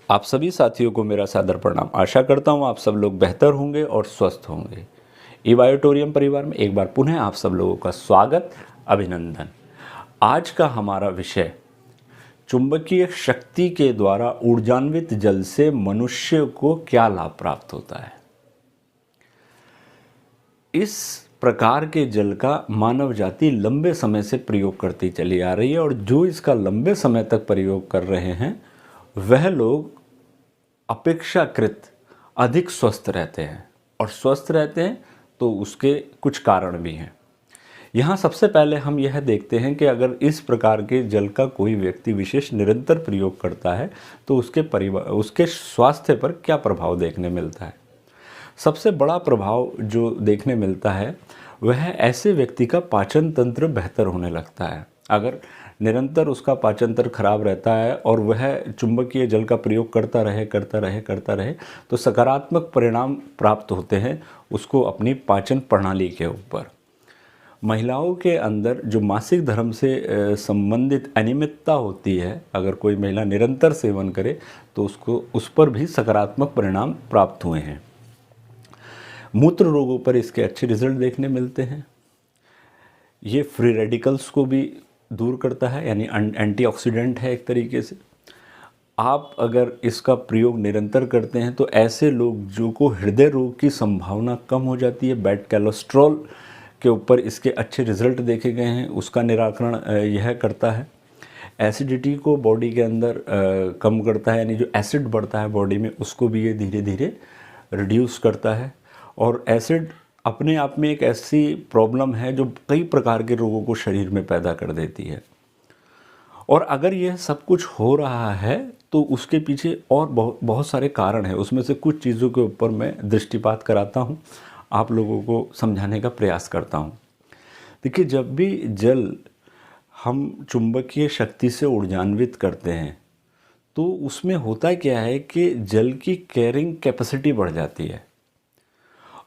आप सभी साथियों को मेरा सादर प्रणाम। आशा करता हूँ आप सब लोग बेहतर होंगे और स्वस्थ होंगे। इबायोटोरियम परिवार में एक बार पुनः आप सब लोगों का स्वागत, अभिनंदन। आज का हमारा विषय चुंबकीय शक्ति के द्वारा ऊर्जान्वित जल से मनुष्य को क्या लाभ प्राप्त होता है। इस प्रकार के जल का मानव जाति लंबे समय से प्रयोग करती चली आ रही है और जो इसका लंबे समय तक प्रयोग कर रहे हैं वह लोग अपेक्षाकृत अधिक स्वस्थ रहते हैं। और स्वस्थ रहते हैं तो उसके कुछ कारण भी हैं। यहाँ सबसे पहले हम यह देखते हैं कि अगर इस प्रकार के जल का कोई व्यक्ति विशेष निरंतर प्रयोग करता है तो उसके स्वास्थ्य पर क्या प्रभाव देखने मिलता है। सबसे बड़ा प्रभाव जो देखने मिलता है वह ऐसे व्यक्ति का पाचन तंत्र बेहतर होने लगता है। अगर निरंतर उसका पाचन तंत्र खराब रहता है और वह चुंबकीय जल का प्रयोग करता रहे तो सकारात्मक परिणाम प्राप्त होते हैं उसको अपनी पाचन प्रणाली के ऊपर। महिलाओं के अंदर जो मासिक धर्म से संबंधित अनियमितता होती है, अगर कोई महिला निरंतर सेवन करे तो उसको उस पर भी सकारात्मक परिणाम प्राप्त हुए हैं। मूत्र रोगों पर इसके अच्छे रिजल्ट देखने मिलते हैं। ये फ्री रेडिकल्स को भी दूर करता है, यानी एंटीऑक्सीडेंट है एक तरीके से। आप अगर इसका प्रयोग निरंतर करते हैं तो ऐसे लोग जो को हृदय रोग की संभावना कम हो जाती है। बैड कोलेस्ट्रॉल के ऊपर इसके अच्छे रिजल्ट देखे गए हैं, उसका निराकरण यह करता है। एसिडिटी को बॉडी के अंदर कम करता है, यानी जो एसिड बढ़ता है बॉडी में उसको भी ये धीरे धीरे रिड्यूस करता है। और एसिड अपने आप में एक ऐसी प्रॉब्लम है जो कई प्रकार के रोगों को शरीर में पैदा कर देती है। और अगर यह सब कुछ हो रहा है तो उसके पीछे और बहुत सारे कारण हैं। उसमें से कुछ चीज़ों के ऊपर मैं दृष्टिपात कराता हूँ, आप लोगों को समझाने का प्रयास करता हूँ। देखिए, जब भी जल हम चुंबकीय शक्ति से ऊर्जान्वित करते हैं तो उसमें होता क्या है कि जल की कैरिंग कैपेसिटी बढ़ जाती है।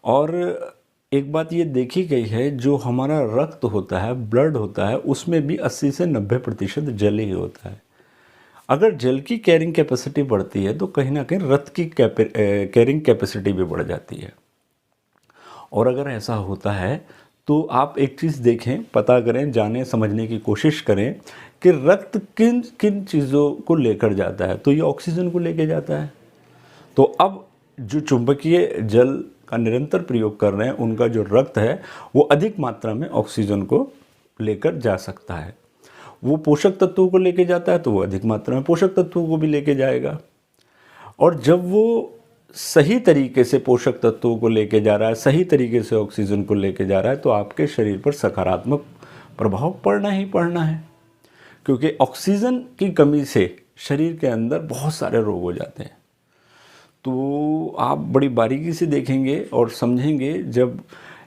और एक बात ये देखी गई है, जो हमारा रक्त होता है, ब्लड होता है, उसमें भी 80 से 90% जल ही होता है। अगर जल की कैरिंग कैपेसिटी बढ़ती है तो कहीं ना कहीं रक्त की कैरिंग कैपेसिटी भी बढ़ जाती है। और अगर ऐसा होता है तो आप एक चीज़ देखें, पता करें, जानें, समझने की कोशिश करें कि रक्त किन किन चीज़ों को लेकर जाता है। तो ये ऑक्सीजन को लेकर जाता है। तो अब जो चुंबकीय जल का निरंतर प्रयोग कर रहे हैं उनका जो रक्त है वो अधिक मात्रा में ऑक्सीजन को लेकर जा सकता है। वो पोषक तत्वों को लेकर जाता है तो वो अधिक मात्रा में पोषक तत्वों को भी लेके जाएगा। और जब वो सही तरीके से पोषक तत्वों को लेके जा रहा है, सही तरीके से ऑक्सीजन को लेके जा रहा है, तो आपके शरीर पर सकारात्मक प्रभाव पड़ना ही पड़ना है। क्योंकि ऑक्सीजन की कमी से शरीर के अंदर बहुत सारे रोग हो जाते हैं। तो आप बड़ी बारीकी से देखेंगे और समझेंगे, जब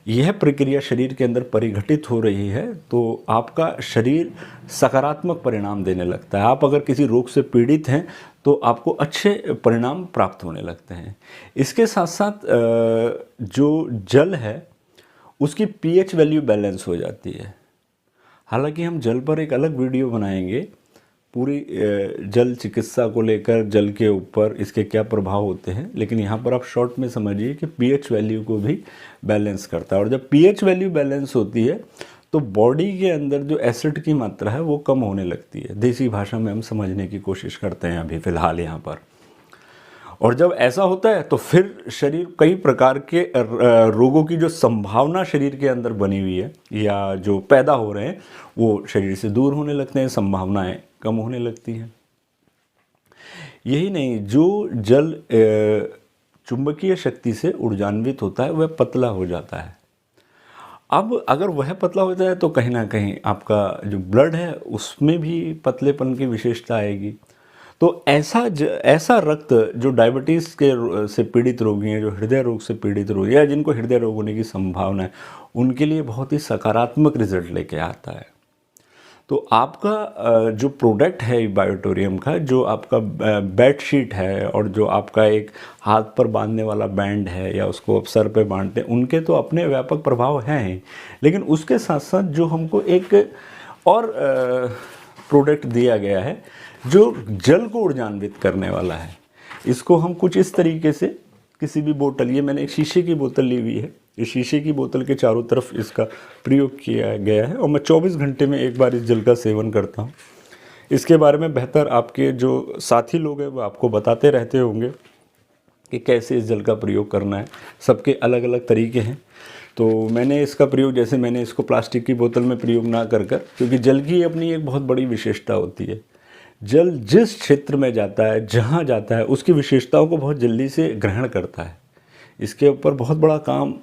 यह प्रक्रिया शरीर के अंदर परिघटित हो रही है तो आपका शरीर सकारात्मक परिणाम देने लगता है। आप अगर किसी रोग से पीड़ित हैं तो आपको अच्छे परिणाम प्राप्त होने लगते हैं। इसके साथ साथ जो जल है उसकी पीएच वैल्यू बैलेंस हो जाती है। हालांकि हम जल पर एक अलग वीडियो बनाएंगे, पूरी जल चिकित्सा को लेकर, जल के ऊपर इसके क्या प्रभाव होते हैं, लेकिन यहाँ पर आप शॉर्ट में समझिए कि पीएच वैल्यू को भी बैलेंस करता है। और जब पीएच वैल्यू बैलेंस होती है तो बॉडी के अंदर जो एसिड की मात्रा है वो कम होने लगती है। देसी भाषा में हम समझने की कोशिश करते हैं अभी फ़िलहाल यहाँ पर। और जब ऐसा होता है तो फिर शरीर कई प्रकार के रोगों की जो संभावना शरीर के अंदर बनी हुई है या जो पैदा हो रहे हैं वो शरीर से दूर होने लगते हैं, संभावनाएं कम होने लगती हैं। यही नहीं, जो जल चुंबकीय शक्ति से ऊर्जान्वित होता है वह पतला हो जाता है। अब अगर वह पतला हो जाए तो कहीं ना कहीं आपका जो ब्लड है उसमें भी पतलेपन की विशेषता आएगी। तो ऐसा रक्त जो डायबिटीज़ के से पीड़ित रोगी हैं, जो हृदय रोग से पीड़ित रोगी या जिनको हृदय रोग होने की संभावना है, उनके लिए बहुत ही सकारात्मक रिजल्ट लेके आता है। तो आपका जो प्रोडक्ट है बायोटोरियम का, जो आपका बेडशीट है और जो आपका एक हाथ पर बांधने वाला बैंड है या उसको आप सर पे बांधते हैं, उनके तो अपने व्यापक प्रभाव हैं ही, लेकिन उसके साथ साथ जो हमको एक और प्रोडक्ट दिया गया है जो जल को ऊर्जान्वित करने वाला है। इसको हम कुछ इस तरीके से किसी भी बोतल, ये मैंने एक शीशे की बोतल ली हुई है, इस शीशे की बोतल के चारों तरफ इसका प्रयोग किया गया है और मैं 24 घंटे में एक बार इस जल का सेवन करता हूँ। इसके बारे में बेहतर आपके जो साथी लोग हैं वो आपको बताते रहते होंगे कि कैसे इस जल का प्रयोग करना है। सबके अलग अलग तरीके हैं। तो मैंने इसका प्रयोग, जैसे मैंने इसको प्लास्टिक की बोतल में प्रयोग ना कर क्योंकि जल की अपनी एक बहुत बड़ी विशेषता होती है। जल जिस क्षेत्र में जाता है, जहाँ जाता है, उसकी विशेषताओं को बहुत जल्दी से ग्रहण करता है। इसके ऊपर बहुत बड़ा काम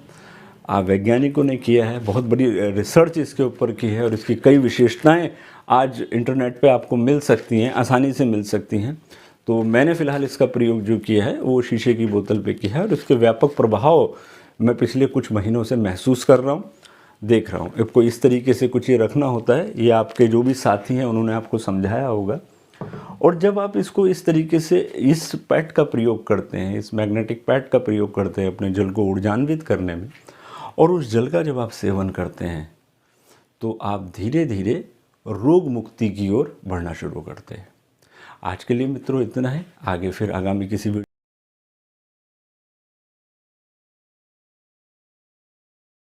वैज्ञानिकों ने किया है, बहुत बड़ी रिसर्च इसके ऊपर की है और इसकी कई विशेषताएं आज इंटरनेट पे आपको मिल सकती हैं, आसानी से मिल सकती हैं। तो मैंने फ़िलहाल इसका प्रयोग जो किया है वो शीशे की बोतल पे किया है और इसके व्यापक प्रभाव मैं पिछले कुछ महीनों से महसूस कर रहा हूँ, देख रहा हूँ। आपको इस तरीके से कुछ ये रखना होता है, ये आपके जो भी साथी हैं उन्होंने आपको समझाया होगा। और जब आप इसको इस तरीके से इस पैड का प्रयोग करते हैं, इस मैग्नेटिक पैड का प्रयोग करते हैं अपने जल को ऊर्जान्वित करने में, और उस जल का जब आप सेवन करते हैं तो आप धीरे धीरे रोग मुक्ति की ओर बढ़ना शुरू करते हैं। आज के लिए मित्रों इतना है, आगे फिर आगामी किसी